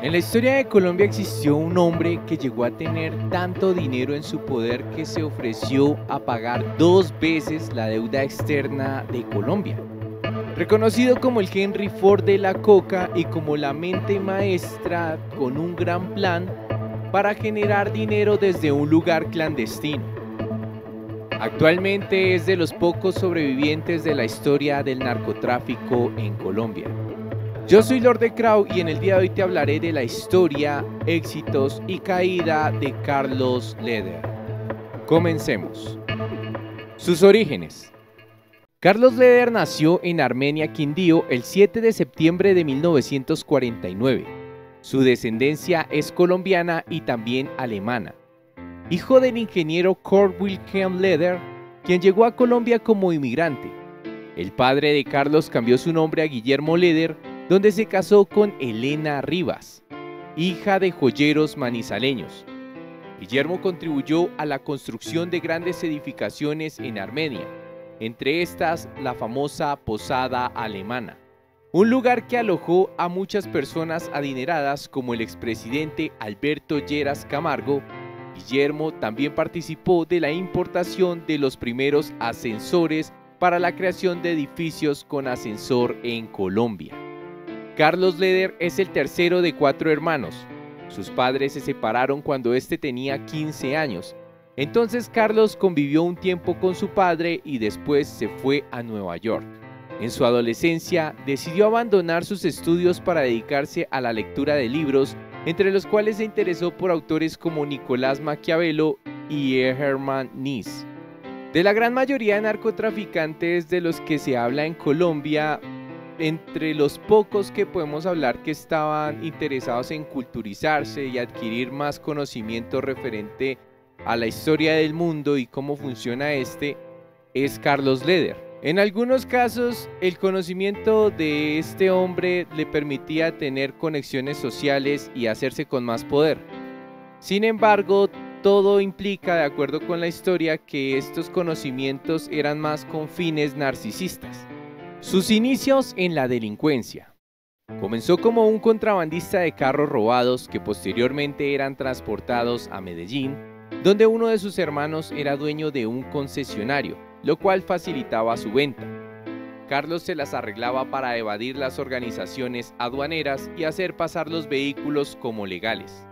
En la historia de Colombia existió un hombre que llegó a tener tanto dinero en su poder que se ofreció a pagar 2 veces la deuda externa de Colombia. Reconocido como el Henry Ford de la coca y como la mente maestra con un gran plan para generar dinero desde un lugar clandestino. Actualmente es de los pocos sobrevivientes de la historia del narcotráfico en Colombia. Yo soy Lord de Crow y en el día de hoy te hablaré de la historia, éxitos y caída de Carlos Leder. Comencemos. Sus orígenes. Carlos Leder nació en Armenia, Quindío, el 7 de septiembre de 1949. Su descendencia es colombiana y también alemana. Hijo del ingeniero Kurt Wilhelm Leder, quien llegó a Colombia como inmigrante. El padre de Carlos cambió su nombre a Guillermo Leder, donde se casó con Elena Rivas, hija de joyeros manizaleños. Guillermo contribuyó a la construcción de grandes edificaciones en Armenia, entre estas la famosa Posada Alemana, un lugar que alojó a muchas personas adineradas como el expresidente Alberto Lleras Camargo. Guillermo también participó de la importación de los primeros ascensores para la creación de edificios con ascensor en Colombia. Carlos Leder es el tercero de 4 hermanos. Sus padres se separaron cuando éste tenía 15 años. Entonces Carlos convivió un tiempo con su padre y después se fue a Nueva York. En su adolescencia decidió abandonar sus estudios para dedicarse a la lectura de libros, entre los cuales se interesó por autores como Nicolás Maquiavelo y Hermann Nies. De la gran mayoría de narcotraficantes de los que se habla en Colombia, entre los pocos que podemos hablar que estaban interesados en culturizarse y adquirir más conocimiento referente a la historia del mundo y cómo funciona es Carlos Leder. En algunos casos, el conocimiento de este hombre le permitía tener conexiones sociales y hacerse con más poder. Sin embargo, todo implica, de acuerdo con la historia, que estos conocimientos eran más con fines narcisistas. Sus inicios en la delincuencia. Comenzó como un contrabandista de carros robados que posteriormente eran transportados a Medellín, donde uno de sus hermanos era dueño de un concesionario, lo cual facilitaba su venta. Carlos se las arreglaba para evadir las organizaciones aduaneras y hacer pasar los vehículos como legales.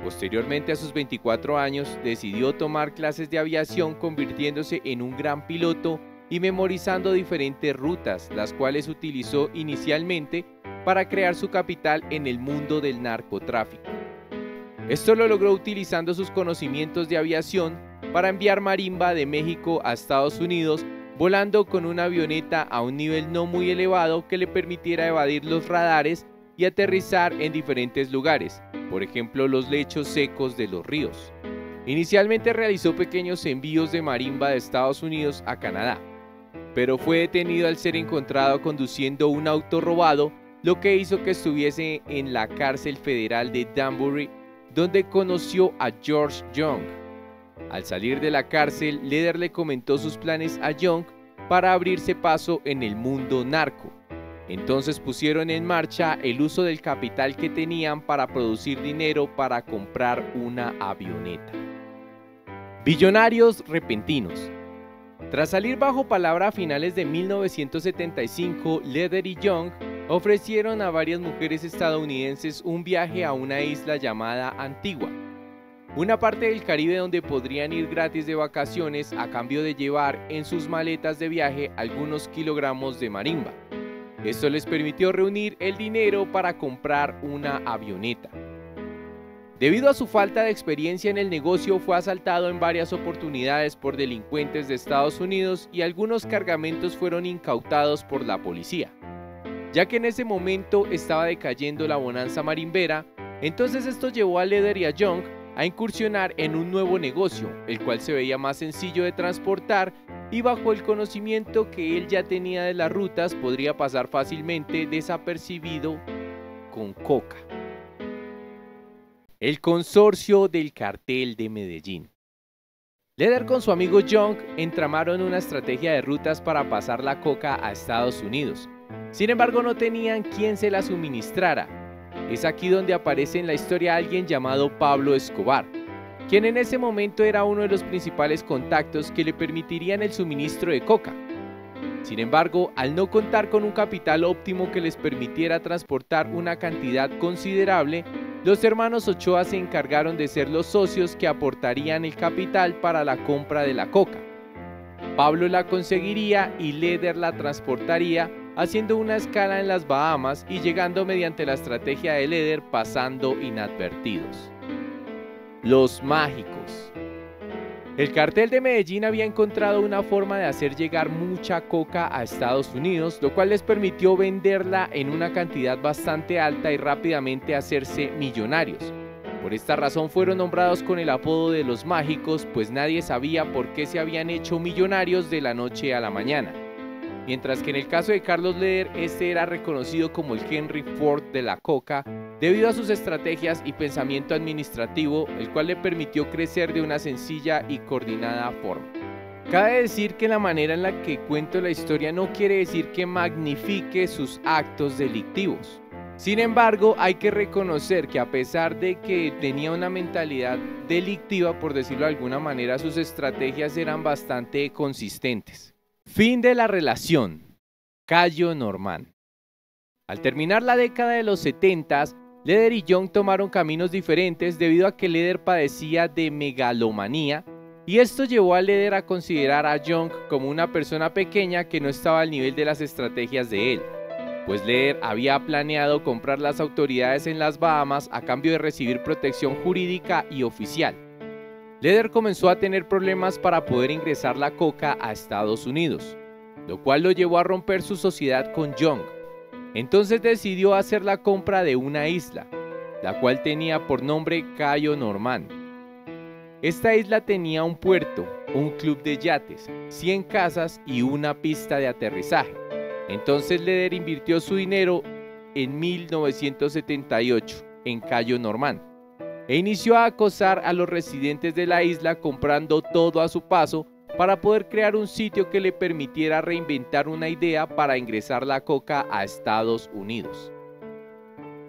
Posteriormente, a sus 24 años, decidió tomar clases de aviación, convirtiéndose en un gran piloto y memorizando diferentes rutas, las cuales utilizó inicialmente para crear su capital en el mundo del narcotráfico. Esto lo logró utilizando sus conocimientos de aviación para enviar marimba de México a Estados Unidos, volando con una avioneta a un nivel no muy elevado que le permitiera evadir los radares y aterrizar en diferentes lugares, por ejemplo los lechos secos de los ríos. Inicialmente realizó pequeños envíos de marimba de Estados Unidos a Canadá, pero fue detenido al ser encontrado conduciendo un auto robado, lo que hizo que estuviese en la cárcel federal de Danbury, donde conoció a George Young. Al salir de la cárcel, Leder le comentó sus planes a Young para abrirse paso en el mundo narco. Entonces pusieron en marcha el uso del capital que tenían para producir dinero para comprar una avioneta. Billonarios repentinos. Tras salir bajo palabra a finales de 1975, Leder y Young ofrecieron a varias mujeres estadounidenses un viaje a una isla llamada Antigua, una parte del Caribe donde podrían ir gratis de vacaciones a cambio de llevar en sus maletas de viaje algunos kilogramos de marimba. Esto les permitió reunir el dinero para comprar una avioneta. Debido a su falta de experiencia en el negocio, fue asaltado en varias oportunidades por delincuentes de Estados Unidos y algunos cargamentos fueron incautados por la policía. Ya que en ese momento estaba decayendo la bonanza marimbera, entonces esto llevó a Leder y a Young a incursionar en un nuevo negocio, el cual se veía más sencillo de transportar y bajo el conocimiento que él ya tenía de las rutas podría pasar fácilmente desapercibido con coca. El consorcio del cartel de Medellín. Leder con su amigo Young entramaron una estrategia de rutas para pasar la coca a Estados Unidos. Sin embargo, no tenían quien se la suministrara. Es aquí donde aparece en la historia alguien llamado Pablo Escobar, quien en ese momento era uno de los principales contactos que le permitirían el suministro de coca. Sin embargo, al no contar con un capital óptimo que les permitiera transportar una cantidad considerable, los hermanos Ochoa se encargaron de ser los socios que aportarían el capital para la compra de la coca. Pablo la conseguiría y Leder la transportaría, haciendo una escala en las Bahamas y llegando mediante la estrategia de Leder pasando inadvertidos. Los mágicos. El cartel de Medellín había encontrado una forma de hacer llegar mucha coca a Estados Unidos, lo cual les permitió venderla en una cantidad bastante alta y rápidamente hacerse millonarios. Por esta razón fueron nombrados con el apodo de los mágicos, pues nadie sabía por qué se habían hecho millonarios de la noche a la mañana. Mientras que en el caso de Carlos Leder, este era reconocido como el Henry Ford de la coca, debido a sus estrategias y pensamiento administrativo, el cual le permitió crecer de una sencilla y coordinada forma. Cabe decir que la manera en la que cuento la historia no quiere decir que magnifique sus actos delictivos. Sin embargo, hay que reconocer que a pesar de que tenía una mentalidad delictiva, por decirlo de alguna manera, sus estrategias eran bastante consistentes. Fin de la relación. Cayo Normán. Al terminar la década de los 70s, Leder y Young tomaron caminos diferentes debido a que Leder padecía de megalomanía, y esto llevó a Leder a considerar a Young como una persona pequeña que no estaba al nivel de las estrategias de él, pues Leder había planeado comprar las autoridades en las Bahamas a cambio de recibir protección jurídica y oficial. Leder comenzó a tener problemas para poder ingresar la coca a Estados Unidos, lo cual lo llevó a romper su sociedad con Young. Entonces decidió hacer la compra de una isla, la cual tenía por nombre Cayo Normán. Esta isla tenía un puerto, un club de yates, 100 casas y una pista de aterrizaje. Entonces Leder invirtió su dinero en 1978 en Cayo Normán e inició a acosar a los residentes de la isla comprando todo a su paso para poder crear un sitio que le permitiera reinventar una idea para ingresar la coca a Estados Unidos.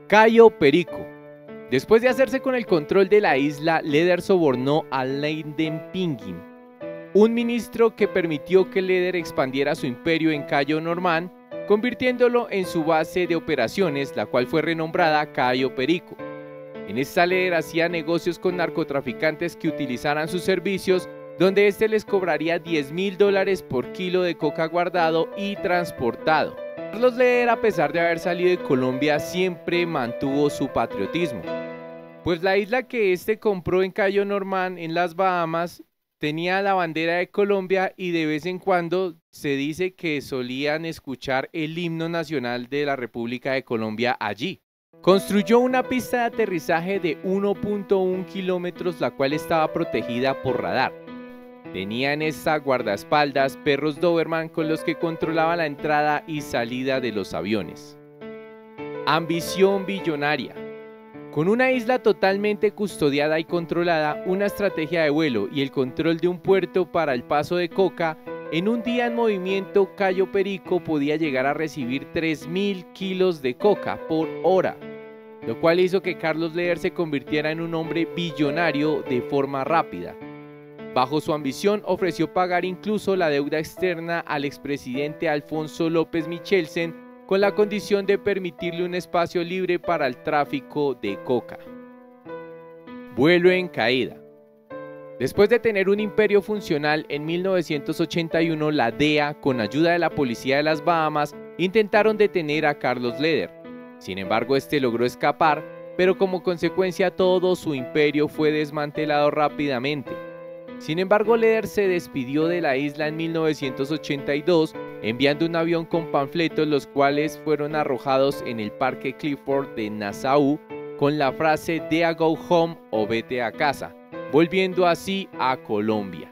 Cayo Perico. Después de hacerse con el control de la isla, Leder sobornó a Leiden Pingin, un ministro que permitió que Leder expandiera su imperio en Cayo Normán, convirtiéndolo en su base de operaciones, la cual fue renombrada Cayo Perico. En esta Leder hacía negocios con narcotraficantes que utilizaran sus servicios, donde este les cobraría $10.000 por kilo de coca guardado y transportado. Carlos Leder, a pesar de haber salido de Colombia, siempre mantuvo su patriotismo, pues la isla que este compró en Cayo Normán, en las Bahamas, tenía la bandera de Colombia y de vez en cuando se dice que solían escuchar el himno nacional de la República de Colombia allí. Construyó una pista de aterrizaje de 1.1 kilómetros, la cual estaba protegida por radar. Tenía en esta guardaespaldas perros Doberman con los que controlaba la entrada y salida de los aviones. Ambición billonaria. Con una isla totalmente custodiada y controlada, una estrategia de vuelo y el control de un puerto para el paso de coca, en un día en movimiento, Cayo Perico podía llegar a recibir 3.000 kilos de coca por hora, lo cual hizo que Carlos Leder se convirtiera en un hombre billonario de forma rápida. Bajo su ambición, ofreció pagar incluso la deuda externa al expresidente Alfonso López Michelsen, con la condición de permitirle un espacio libre para el tráfico de coca. Vuelo en caída. Después de tener un imperio funcional, en 1981 la DEA, con ayuda de la policía de las Bahamas, intentaron detener a Carlos Leder. Sin embargo, este logró escapar, pero como consecuencia todo su imperio fue desmantelado rápidamente. Sin embargo, Leder se despidió de la isla en 1982, enviando un avión con panfletos, los cuales fueron arrojados en el Parque Clifford de Nassau con la frase "Dea go home" o "vete a casa", volviendo así a Colombia.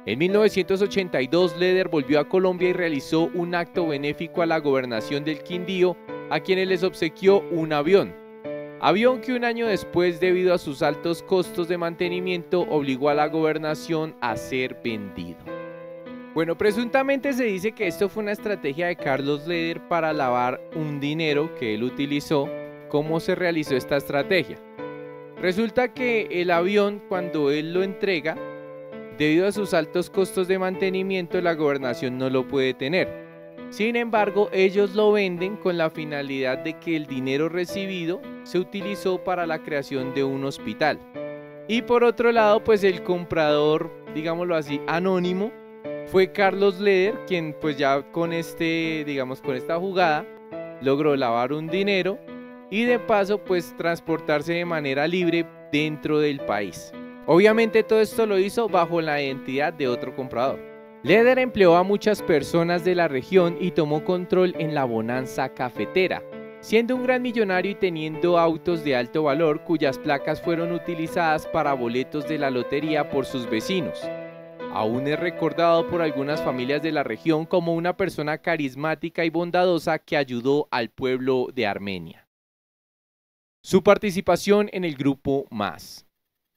En 1982, Leder volvió a Colombia y realizó un acto benéfico a la gobernación del Quindío, a quienes les obsequió un avión que un año después, debido a sus altos costos de mantenimiento, obligó a la gobernación a ser vendido. Bueno, presuntamente se dice que esto fue una estrategia de Carlos Leder para lavar un dinero que él utilizó, ¿Cómo se realizó esta estrategia? Resulta que el avión, cuando él lo entrega, debido a sus altos costos de mantenimiento, la gobernación no lo puede tener. Sin embargo, ellos lo venden con la finalidad de que el dinero recibido se utilizó para la creación de un hospital. Y por otro lado, pues el comprador, digámoslo así, anónimo, fue Carlos Leder, quien pues ya con esta jugada logró lavar un dinero y de paso pues transportarse de manera libre dentro del país. Obviamente todo esto lo hizo bajo la identidad de otro comprador. Leder empleó a muchas personas de la región y tomó control en la bonanza cafetera, siendo un gran millonario y teniendo autos de alto valor cuyas placas fueron utilizadas para boletos de la lotería por sus vecinos. Aún es recordado por algunas familias de la región como una persona carismática y bondadosa que ayudó al pueblo de Armenia. Su participación en el grupo MAS.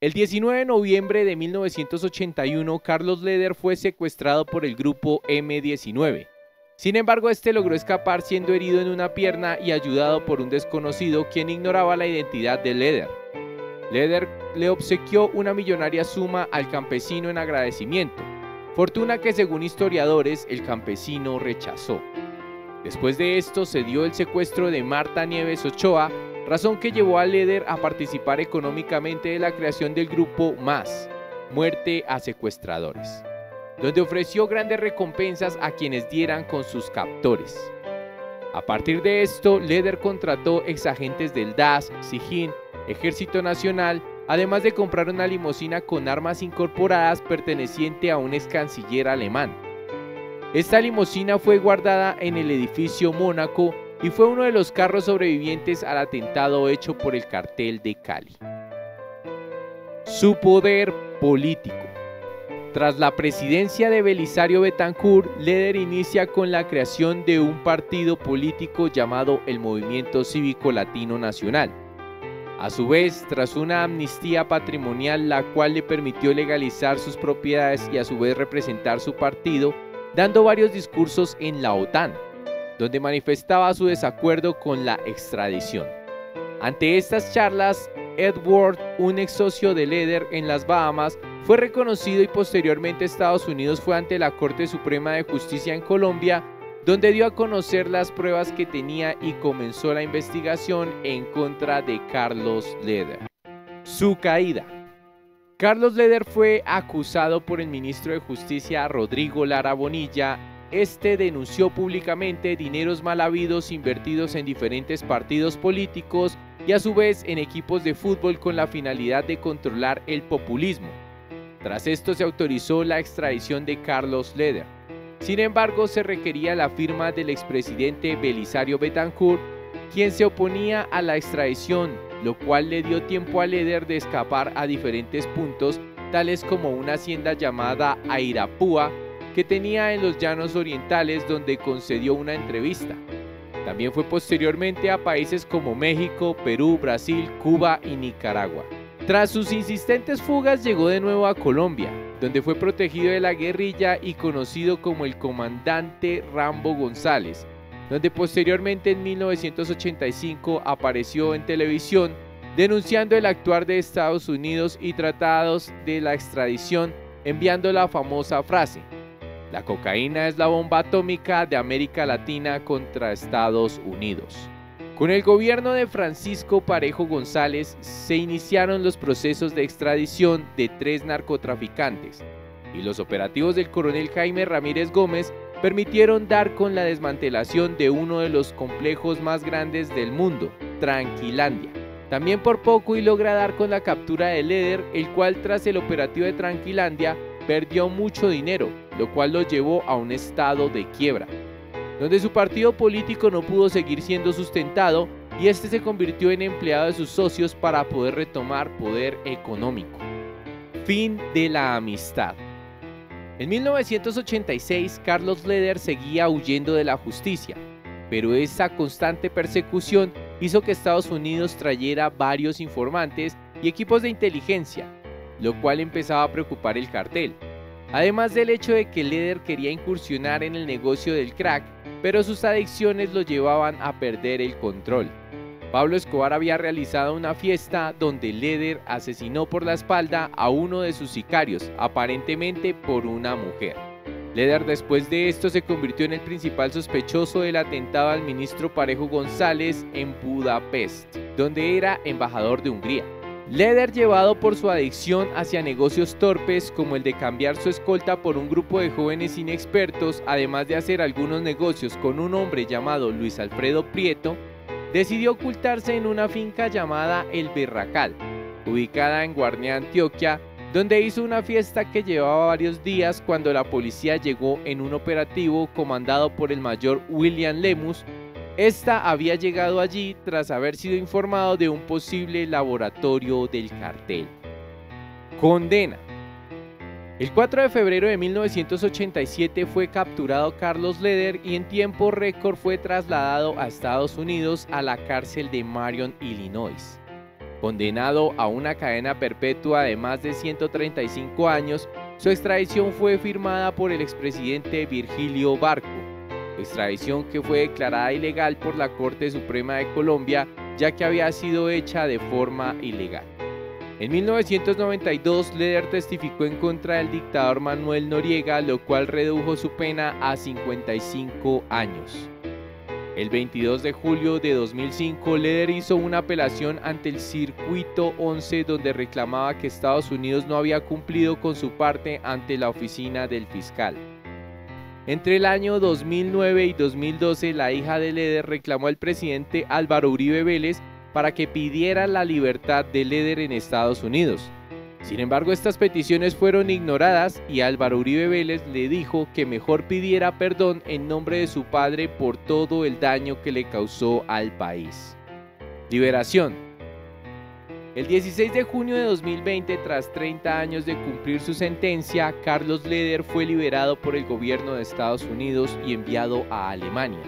El 19 de noviembre de 1981, Carlos Leder fue secuestrado por el grupo M-19. Sin embargo, este logró escapar siendo herido en una pierna y ayudado por un desconocido quien ignoraba la identidad de Leder. Leder le obsequió una millonaria suma al campesino en agradecimiento, fortuna que según historiadores el campesino rechazó. Después de esto se dio el secuestro de Marta Nieves Ochoa, razón que llevó a Leder a participar económicamente de la creación del grupo MAS, Muerte a Secuestradores, donde ofreció grandes recompensas a quienes dieran con sus captores. A partir de esto, Leder contrató exagentes del DAS, SIJIN, Ejército Nacional, además de comprar una limusina con armas incorporadas perteneciente a un ex canciller alemán. Esta limusina fue guardada en el edificio Mónaco y fue uno de los carros sobrevivientes al atentado hecho por el cartel de Cali. Su poder político. Tras la presidencia de Belisario Betancur, Leder inicia con la creación de un partido político llamado el Movimiento Cívico Latino Nacional. A su vez, tras una amnistía patrimonial la cual le permitió legalizar sus propiedades y a su vez representar su partido, dando varios discursos en la OTAN, donde manifestaba su desacuerdo con la extradición. Ante estas charlas, Edward, un ex socio de Leder en las Bahamas, fue reconocido y posteriormente Estados Unidos fue ante la Corte Suprema de Justicia en Colombia, donde dio a conocer las pruebas que tenía y comenzó la investigación en contra de Carlos Leder. Su caída. Carlos Leder fue acusado por el ministro de Justicia Rodrigo Lara Bonilla. Este denunció públicamente dineros mal habidos invertidos en diferentes partidos políticos y a su vez en equipos de fútbol con la finalidad de controlar el populismo. Tras esto se autorizó la extradición de Carlos Leder. Sin embargo, se requería la firma del expresidente Belisario Betancur, quien se oponía a la extradición, lo cual le dio tiempo a Leder de escapar a diferentes puntos, tales como una hacienda llamada Airapúa, que tenía en los llanos orientales, donde concedió una entrevista. También fue posteriormente a países como México, Perú, Brasil, Cuba y Nicaragua. Tras sus insistentes fugas llegó de nuevo a Colombia, donde fue protegido de la guerrilla y conocido como el comandante Rambo González, donde posteriormente en 1985 apareció en televisión denunciando el actuar de Estados Unidos y tratados de la extradición, enviando la famosa frase: "La cocaína es la bomba atómica de América Latina contra Estados Unidos". Con el gobierno de Francisco Parejo González se iniciaron los procesos de extradición de 3 narcotraficantes y los operativos del coronel Jaime Ramírez Gómez permitieron dar con la desmantelación de uno de los complejos más grandes del mundo, Tranquilandia. También por poco y logra dar con la captura de Leder, el cual tras el operativo de Tranquilandia perdió mucho dinero, lo cual lo llevó a un estado de quiebra, donde su partido político no pudo seguir siendo sustentado y este se convirtió en empleado de sus socios para poder retomar poder económico. Fin de la amistad. En 1986, Carlos Leder seguía huyendo de la justicia, pero esa constante persecución hizo que Estados Unidos trayera varios informantes y equipos de inteligencia, lo cual empezaba a preocupar el cartel. Además del hecho de que Leder quería incursionar en el negocio del crack, pero sus adicciones lo llevaban a perder el control. Pablo Escobar había realizado una fiesta donde Leder asesinó por la espalda a uno de sus sicarios, aparentemente por una mujer. Leder después de esto se convirtió en el principal sospechoso del atentado al ministro Parejo González en Budapest, donde era embajador de Hungría. Leder, llevado por su adicción hacia negocios torpes como el de cambiar su escolta por un grupo de jóvenes inexpertos, además de hacer algunos negocios con un hombre llamado Luis Alfredo Prieto, decidió ocultarse en una finca llamada El Berracal, ubicada en Guarne, Antioquia, donde hizo una fiesta que llevaba varios días cuando la policía llegó en un operativo comandado por el mayor William Lemus. Esta había llegado allí tras haber sido informado de un posible laboratorio del cartel. Condena. El 4 de febrero de 1987 fue capturado Carlos Leder y en tiempo récord fue trasladado a Estados Unidos a la cárcel de Marion, Illinois. Condenado a una cadena perpetua de más de 135 años, su extradición fue firmada por el expresidente Virgilio Barco, extradición que fue declarada ilegal por la Corte Suprema de Colombia, ya que había sido hecha de forma ilegal. En 1992, Leder testificó en contra del dictador Manuel Noriega, lo cual redujo su pena a 55 años. El 22 de julio de 2005, Leder hizo una apelación ante el Circuito 11 donde reclamaba que Estados Unidos no había cumplido con su parte ante la oficina del fiscal. Entre el año 2009 y 2012, la hija de Leder reclamó al presidente Álvaro Uribe Vélez para que pidiera la libertad de Leder en Estados Unidos. Sin embargo, estas peticiones fueron ignoradas y Álvaro Uribe Vélez le dijo que mejor pidiera perdón en nombre de su padre por todo el daño que le causó al país. Liberación. El 16 de junio de 2020, tras 30 años de cumplir su sentencia, Carlos Leder fue liberado por el gobierno de Estados Unidos y enviado a Alemania.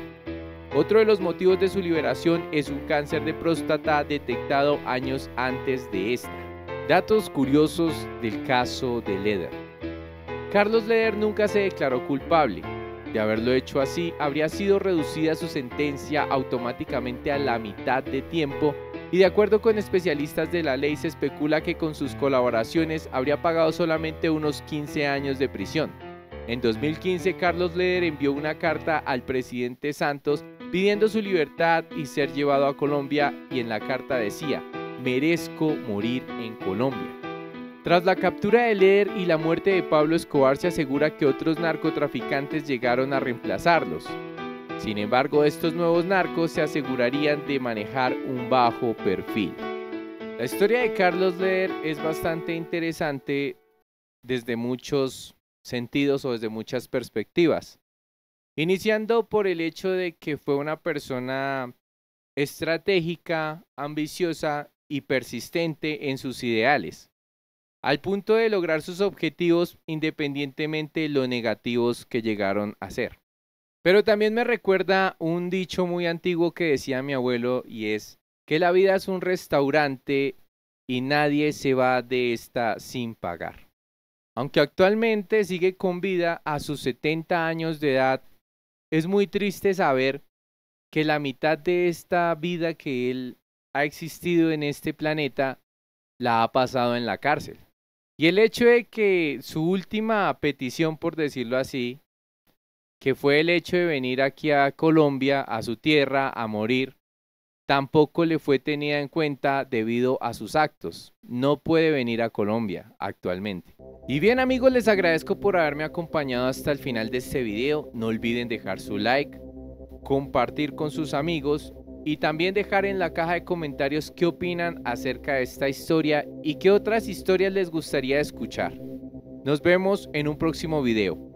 Otro de los motivos de su liberación es un cáncer de próstata detectado años antes de esta. Datos curiosos del caso de Leder. Carlos Leder nunca se declaró culpable. De haberlo hecho así, habría sido reducida su sentencia automáticamente a la mitad de tiempo y de acuerdo con especialistas de la ley se especula que con sus colaboraciones habría pagado solamente unos 15 años de prisión. En 2015, Carlos Leder envió una carta al presidente Santos pidiendo su libertad y ser llevado a Colombia y en la carta decía: merezco morir en Colombia. Tras la captura de Leder y la muerte de Pablo Escobar, se asegura que otros narcotraficantes llegaron a reemplazarlos. Sin embargo, estos nuevos narcos se asegurarían de manejar un bajo perfil. La historia de Carlos Leder es bastante interesante desde muchos sentidos o desde muchas perspectivas. Iniciando por el hecho de que fue una persona estratégica, ambiciosa y persistente en sus ideales, al punto de lograr sus objetivos independientemente de lo negativos que llegaron a ser. Pero también me recuerda un dicho muy antiguo que decía mi abuelo y es que la vida es un restaurante y nadie se va de esta sin pagar. Aunque actualmente sigue con vida a sus 70 años de edad, es muy triste saber que la mitad de esta vida que él ha existido en este planeta la ha pasado en la cárcel. Y el hecho de que su última petición, por decirlo así, que fue el hecho de venir aquí a Colombia, a su tierra, a morir, tampoco le fue tenida en cuenta debido a sus actos. No puede venir a Colombia actualmente. Y bien amigos, les agradezco por haberme acompañado hasta el final de este video. No olviden dejar su like, compartir con sus amigos y también dejar en la caja de comentarios qué opinan acerca de esta historia y qué otras historias les gustaría escuchar. Nos vemos en un próximo video.